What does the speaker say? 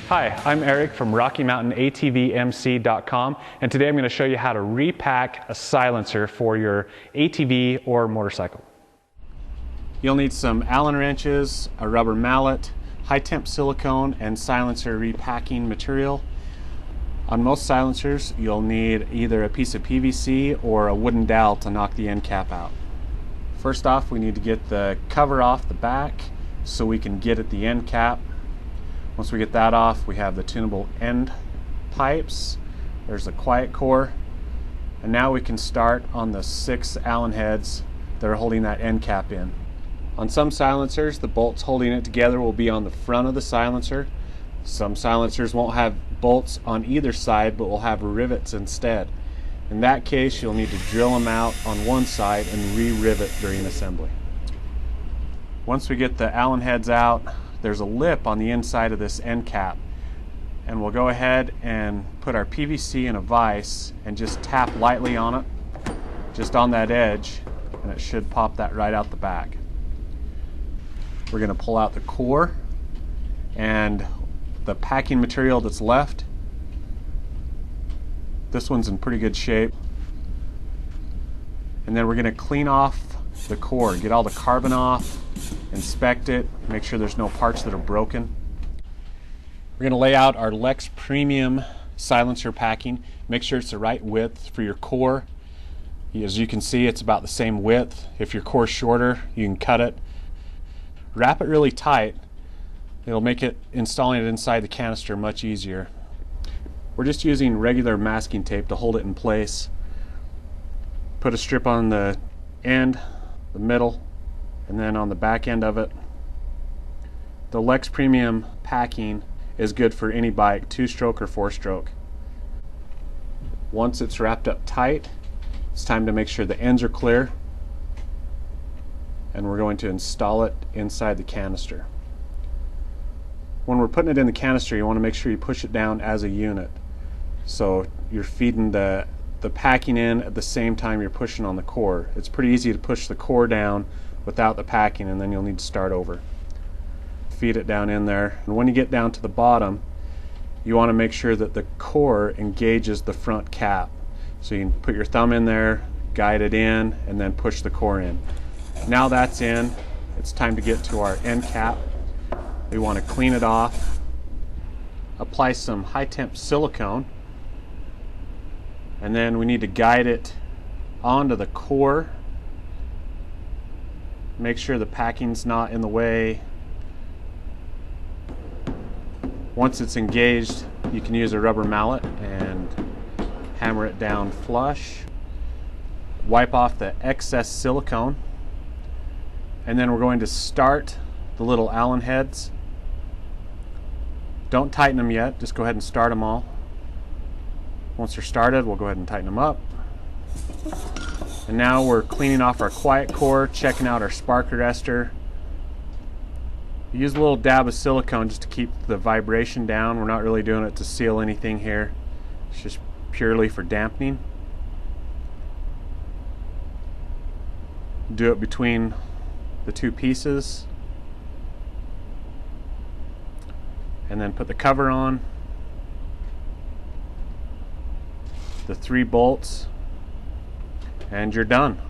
Hi, I'm Eric from RockyMountainATVMC.com, and today I'm going to show you how to repack a silencer for your ATV or motorcycle. You'll need some Allen wrenches, a rubber mallet, high temp silicone, and silencer repacking material. On most silencers, you'll need either a piece of PVC or a wooden dowel to knock the end cap out. First off, we need to get the cover off the back so we can get at the end cap. Once we get that off, we have the tunable end pipes. There's the quiet core. And now we can start on the 6 Allen heads that are holding that end cap in. On some silencers, the bolts holding it together will be on the front of the silencer. Some silencers won't have bolts on either side, but will have rivets instead. In that case, you'll need to drill them out on one side and re-rivet during assembly. Once we get the Allen heads out, there's a lip on the inside of this end cap, and we'll go ahead and put our PVC in a vise and just tap lightly on it, just on that edge, and it should pop that right out the back. We're going to pull out the core and the packing material that's left. This one's in pretty good shape. And then we're going to clean off the core, get all the carbon off, inspect it, make sure there's no parts that are broken. We're going to lay out our Lexx Premium silencer packing. Make sure it's the right width for your core. As you can see, it's about the same width. If your core's shorter, you can cut it. Wrap it really tight. It'll make it installing it inside the canister much easier. We're just using regular masking tape to hold it in place. Put a strip on the end, the middle, and then on the back end of it. The Lexx Premium packing is good for any bike, 2-stroke or 4-stroke. Once it's wrapped up tight, it's time to make sure the ends are clear, and we're going to install it inside the canister. When we're putting it in the canister, you want to make sure you push it down as a unit. So you're feeding the packing in at the same time you're pushing on the core. It's pretty easy to push the core down without the packing, and then you'll need to start over. Feed it down in there, and when you get down to the bottom, you want to make sure that the core engages the front cap. So you can put your thumb in there, guide it in, and then push the core in. Now that's in, it's time to get to our end cap. We want to clean it off, apply some high temp silicone, and then we need to guide it onto the core. Make sure the packing's not in the way. Once it's engaged, you can use a rubber mallet and hammer it down flush. Wipe off the excess silicone, and then we're going to start the little Allen heads. Don't tighten them yet, just go ahead and start them all. Once they're started, we'll go ahead and tighten them up. And now we're cleaning off our quiet core, checking out our spark arrestor. Use a little dab of silicone just to keep the vibration down. We're not really doing it to seal anything here. It's just purely for dampening. Do it between the 2 pieces. And then put the cover on. The 3 bolts, and you're done.